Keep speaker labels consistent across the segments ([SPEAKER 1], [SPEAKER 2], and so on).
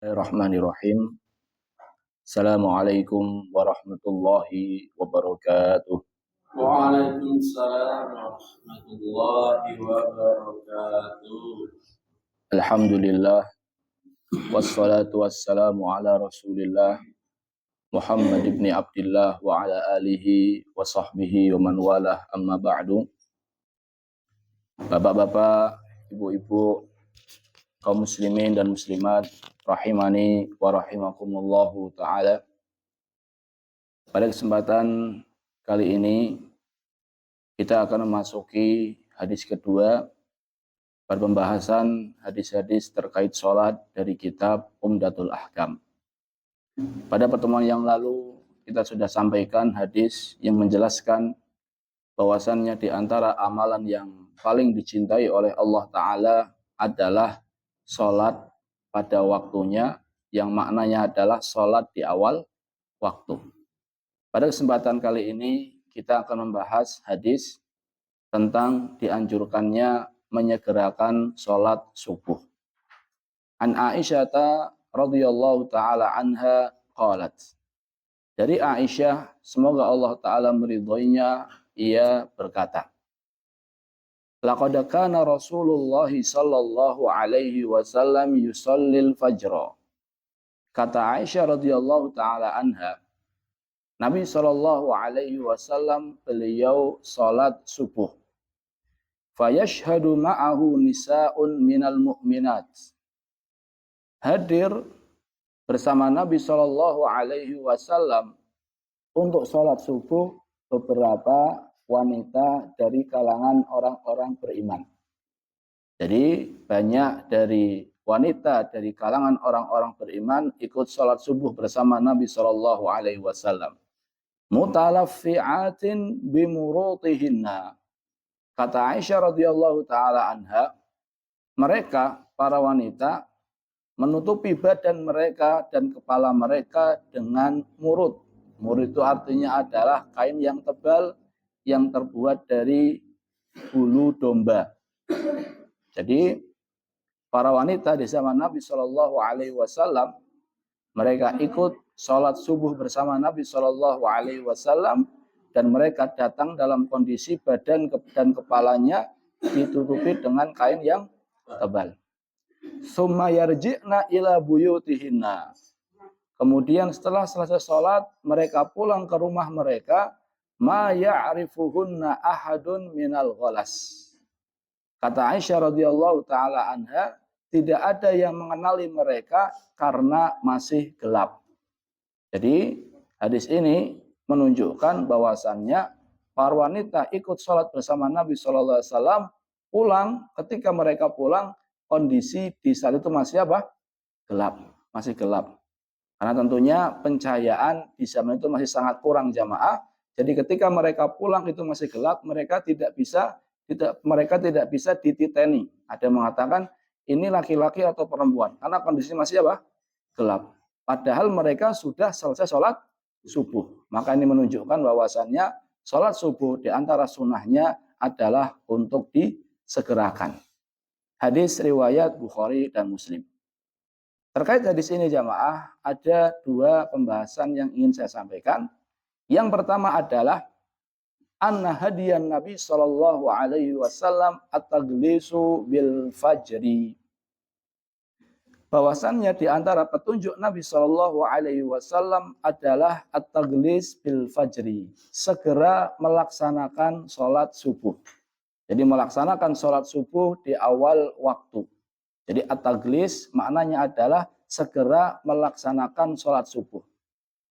[SPEAKER 1] Bismillahirrahmanirrahim. Assalamualaikum warahmatullahi wabarakatuh.
[SPEAKER 2] Waalaikumsalam warahmatullahi wabarakatuh.
[SPEAKER 1] Alhamdulillah wassalatu wassalamu ala Rasulillah Muhammad ibn Abdullah wa ala alihi wa sahbihi wa man walah, amma ba'du. Bapak-bapak, ibu-ibu, kaum muslimin dan muslimat rahimani wa rahimakumullahu ta'ala. Pada kesempatan kali ini kita akan memasuki hadis kedua pada pembahasan hadis-hadis terkait sholat dari kitab Umdatul Ahkam. Pada pertemuan yang lalu kita sudah sampaikan hadis yang menjelaskan bahwasannya di antara amalan yang paling dicintai oleh Allah Ta'ala adalah sholat pada waktunya, yang maknanya adalah sholat di awal waktu. Pada kesempatan kali ini kita akan membahas hadis tentang dianjurkannya menyegerakan sholat subuh. An Aisyah radhiyallahu ta'ala anha qalat. Dari Aisyah, semoga Allah Ta'ala meridhoinya, ia berkata, Laqad kana Rasulullah sallallahu alaihi wasallam yusallil fajra. Kata Aisyah radhiyallahu ta'ala anha, Nabi sallallahu alaihi wasallam beliau salat subuh. Fayashhadu ma'ahu nisa'un minal mu'minat. Hadir bersama Nabi sallallahu alaihi wasallam untuk salat subuh beberapa wanita dari kalangan orang-orang beriman. Jadi banyak dari wanita dari kalangan orang-orang beriman ikut salat subuh bersama Nabi sallallahu alaihi wasallam. Mutalaffi'atin bimurutihinna. Kata Aisyah radhiyallahu taala anha, mereka para wanita menutupi badan mereka dan kepala mereka dengan murut. Murut itu artinya adalah kain yang tebal yang terbuat dari bulu domba. Jadi para wanita di zaman Nabi sallallahu alaihi wasallam mereka ikut sholat subuh bersama Nabi Shallallahu Alaihi Wasallam dan mereka datang dalam kondisi badan dan kepalanya ditutupi dengan kain yang tebal. Summa yarji'na ila buyutihinna. Kemudian setelah selesai sholat, mereka pulang ke rumah mereka. Ma ya'rifuhunna ahadun minal ghalas. Kata Aisyah radhiyallahu taala anha, tidak ada yang mengenali mereka karena masih gelap. Jadi hadis ini menunjukkan bahwasannya para wanita ikut sholat bersama Nabi Shallallahu Alaihi Wasallam pulang. Ketika mereka pulang, kondisi di saat itu masih apa? Gelap, masih gelap. Karena tentunya pencahayaan di zaman itu masih sangat kurang jamaah. Jadi ketika mereka pulang itu masih gelap, mereka tidak bisa dititeni. Ada yang mengatakan ini laki-laki atau perempuan karena kondisi masih apa? Gelap. Padahal mereka sudah selesai sholat subuh. Maka ini menunjukkan bahwasannya sholat subuh di antara sunnahnya adalah untuk disegerakan. Hadis riwayat Bukhari dan Muslim. Terkait hadis ini jamaah, ada dua pembahasan yang ingin saya sampaikan. Yang pertama adalah anna hadiyan Nabi sallallahu alaihi wasallam at-taglisu bil fajri. Bahwasannya di antara petunjuk Nabi sallallahu alaihi wasallam adalah at-taglis bil fajri, segera melaksanakan salat subuh. Jadi melaksanakan salat subuh di awal waktu. Jadi at-taglis maknanya adalah segera melaksanakan salat subuh.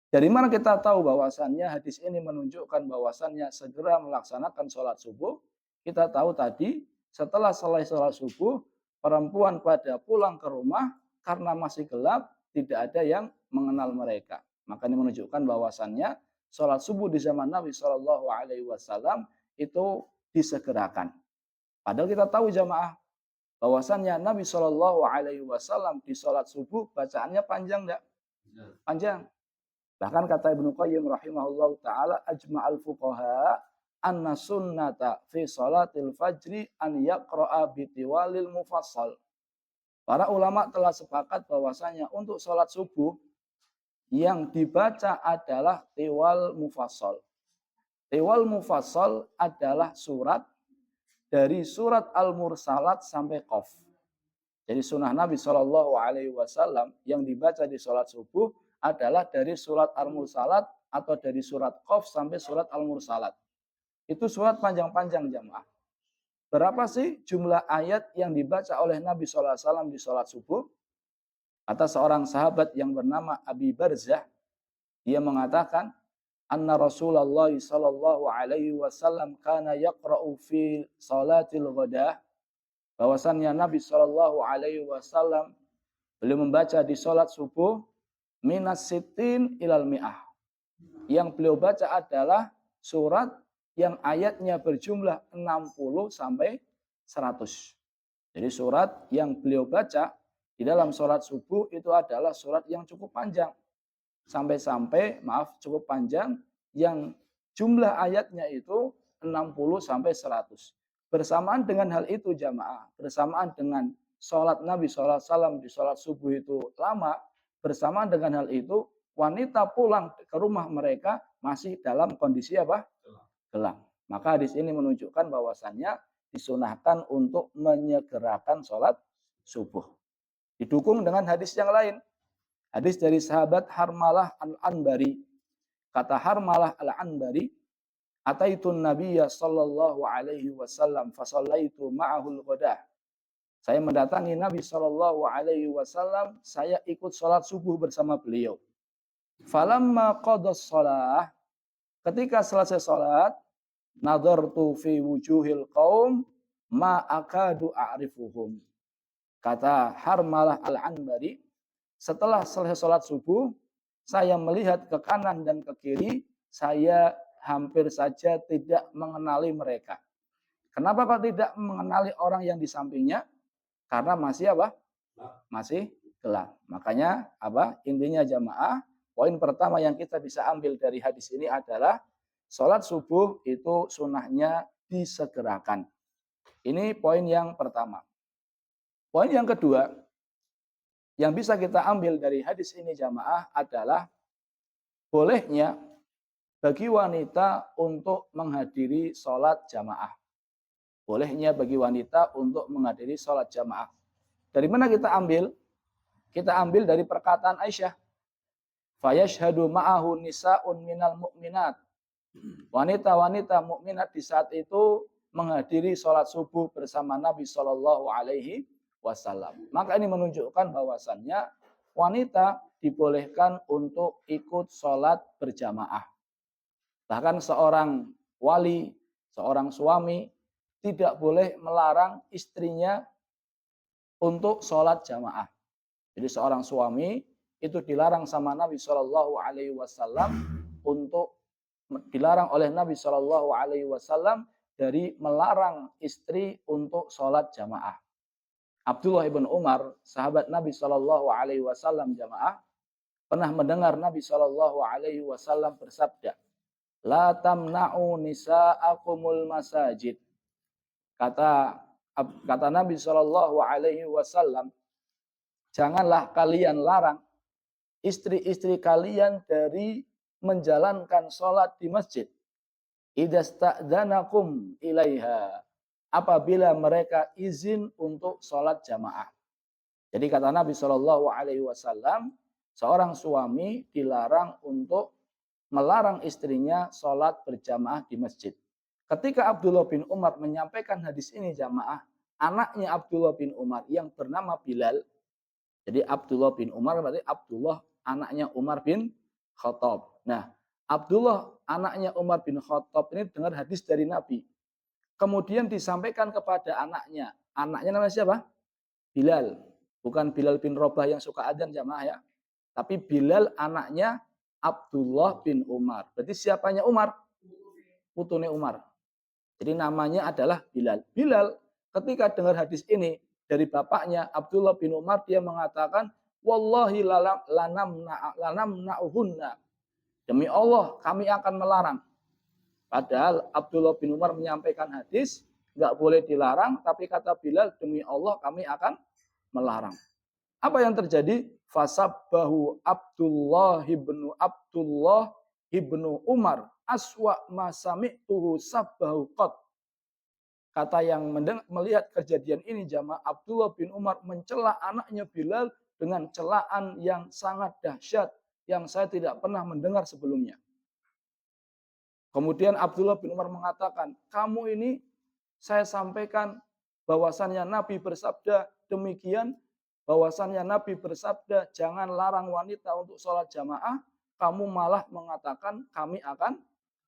[SPEAKER 1] Dari mana kita tahu bahwasannya hadis ini menunjukkan bahwasannya segera melaksanakan sholat subuh? Kita tahu tadi setelah selesai sholat subuh, perempuan pada pulang ke rumah karena masih gelap, tidak ada yang mengenal mereka. Maka ini menunjukkan bahwasannya sholat subuh di zaman Nabi Shallallahu Alaihi Wasallam itu disegerakan. Padahal kita tahu jamaah bahwasannya Nabi Shallallahu Alaihi Wasallam di sholat subuh bacaannya panjang enggak? Panjang. Bahkan kata Ibnu Qayyim rahimahullah ta'ala, ajma'al fuqaha anna sunnata fi salatil fajri an yaqra'a bitiwalil mufassal. Para ulama telah sepakat bahwasanya untuk sholat subuh yang dibaca adalah tiwal mufassal. Tiwal mufassal adalah surat dari surat Al-Mursalat sampai Qaf. Jadi sunnah Nabi Shallallahu Alaihi Wasallam yang dibaca di sholat subuh adalah dari surat Al-Mursalat atau dari surat Qaf sampai surat Al-Mursalat. Itu surat panjang-panjang jamaah. Berapa sih jumlah ayat yang dibaca oleh Nabi Shallallahu Alaihi Wasallam di sholat subuh? Kata seorang sahabat yang bernama Abi Barzah, dia mengatakan, anna Rasulullah sallallahu alaihi wasallam kana yaqra'u fi salatil ghadah, bahwasannya Nabi sallallahu alaihi wasallam beliau membaca di salat subuh minas sittin ilal mi'ah. Yang beliau baca adalah surat yang ayatnya berjumlah 60 sampai 100. Jadi surat yang beliau baca di dalam salat subuh itu adalah surat yang cukup panjang. Sampai-sampai, cukup panjang, yang jumlah ayatnya itu 60 sampai 100. Bersamaan dengan hal itu jamaah, bersamaan dengan sholat Nabi SAW di sholat subuh itu lama, bersamaan dengan hal itu, wanita pulang ke rumah mereka masih dalam kondisi apa? Gelap. Maka hadis ini menunjukkan bahwasannya disunahkan untuk menyegerakan sholat subuh. Didukung dengan hadis yang lain. Hadis dari sahabat Harmalah Al-Anbari. Kata Harmalah Al-Anbari, ataitun nabiyya sallallahu alaihi wasallam fasallaitu ma'ahul ghadah. Saya mendatangi Nabi sallallahu alaihi wasallam, saya ikut salat subuh bersama beliau. Falamma qadas shalah, ketika selesai salat, nadartu fi wujuhil qaum ma akadu a'rifuhum. Kata Harmalah Al-Anbari, setelah selesai sholat subuh, saya melihat ke kanan dan ke kiri, saya hampir saja tidak mengenali mereka. Kenapa kok tidak mengenali orang yang di sampingnya? Karena masih apa? Masih gelap. Makanya apa? Intinya jamaah, poin pertama yang kita bisa ambil dari hadis ini adalah sholat subuh itu sunnahnya disegerakan. Ini poin yang pertama. Poin yang kedua, yang bisa kita ambil dari hadis ini jamaah adalah bolehnya bagi wanita untuk menghadiri sholat jamaah. Bolehnya bagi wanita untuk menghadiri sholat jamaah. Dari mana kita ambil? Kita ambil dari perkataan Aisyah. Fayashhadu ma'ahu nisa'un minal mu'minat. Wanita-wanita mukminat di saat itu menghadiri sholat subuh bersama Nabi Shallallahu Alaihi Wasallam. Maka ini menunjukkan bahwasannya wanita dibolehkan untuk ikut sholat berjamaah. Bahkan seorang wali, seorang suami tidak boleh melarang istrinya untuk sholat jamaah. Jadi seorang suami itu dilarang sama Nabi Shallallahu Alaihi Wasallam untuk dilarang oleh Nabi Shallallahu Alaihi Wasallam dari melarang istri untuk sholat jamaah. Abdullah ibn Umar, sahabat Nabi Shallallahu Alaihi Wasallam jamaah, pernah mendengar Nabi Shallallahu Alaihi Wasallam bersabda, "La tamna'u nisa'akumul masajid." Kata Nabi Shallallahu Alaihi Wasallam, janganlah kalian larang istri-istri kalian dari menjalankan sholat di masjid. Idasta'dzanakum ilaiha, apabila mereka izin untuk sholat jamaah. Jadi kata Nabi Shallallahu Alaihi Wasallam, seorang suami dilarang untuk melarang istrinya sholat berjamaah di masjid. Ketika Abdullah bin Umar menyampaikan hadis ini jamaah, anaknya Abdullah bin Umar yang bernama Bilal. Jadi Abdullah bin Umar berarti Abdullah anaknya Umar bin Khattab. Nah, Abdullah anaknya Umar bin Khattab ini dengar hadis dari Nabi. Kemudian disampaikan kepada anaknya. Anaknya namanya siapa? Bilal. Bukan Bilal bin Rabah yang suka adzan jamaah ya. Tapi Bilal anaknya Abdullah bin Umar. Berarti siapanya Umar? Putune Umar. Jadi namanya adalah Bilal. Bilal ketika dengar hadis ini dari bapaknya Abdullah bin Umar, dia mengatakan, "Wallahi lanam na'uhunna." Demi Allah kami akan melarang. Padahal Abdullah bin Umar menyampaikan hadis, nggak boleh dilarang, tapi kata Bilal, demi Allah kami akan melarang. Apa yang terjadi? Fasabbahu Abdullah ibnu Umar aswa ma sami'tuhu sabbahu qat. Kata yang melihat kejadian ini jamaah, Abdullah bin Umar mencela anaknya Bilal dengan celaan yang sangat dahsyat yang saya tidak pernah mendengar sebelumnya. Kemudian Abdullah bin Umar mengatakan, kamu ini saya sampaikan bahwasannya Nabi bersabda demikian, bahwasannya Nabi bersabda jangan larang wanita untuk sholat jamaah, kamu malah mengatakan kami akan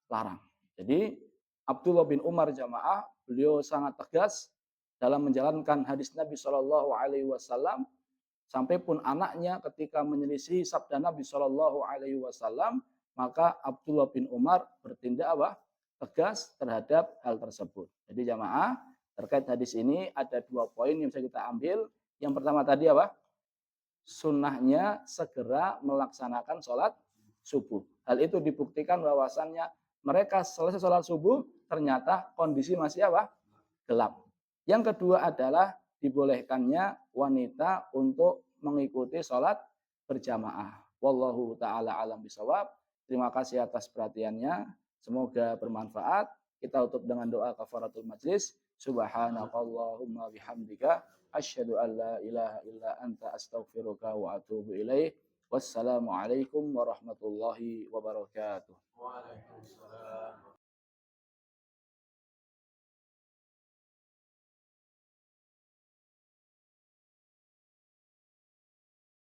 [SPEAKER 1] larang. Jadi Abdullah bin Umar jamaah, beliau sangat tegas dalam menjalankan hadis Nabi Shallallahu Alaihi Wasallam. Sampai pun anaknya ketika menyelisih sabda Nabi Shallallahu Alaihi Wasallam, maka Abdullah bin Umar bertindak apa? Tegas terhadap hal tersebut. Jadi jamaah terkait hadis ini ada 2 poin yang bisa kita ambil. Yang pertama tadi apa? Sunnahnya segera melaksanakan sholat subuh. Hal itu dibuktikan bahwasannya mereka selesai sholat subuh ternyata kondisi masih apa? Gelap. Yang kedua adalah dibolehkannya wanita untuk mengikuti sholat berjamaah. Wallahu ta'ala alam bisawab. Terima kasih atas perhatiannya. Semoga bermanfaat. Kita tutup dengan doa kafaratul majlis. Subhanakallahumma bihamdika. Asyhadu an la ilaha illa anta astaghfiruka wa atubu ilaih. Wassalamualaikum warahmatullahi wabarakatuh.
[SPEAKER 2] Waalaikumsalam.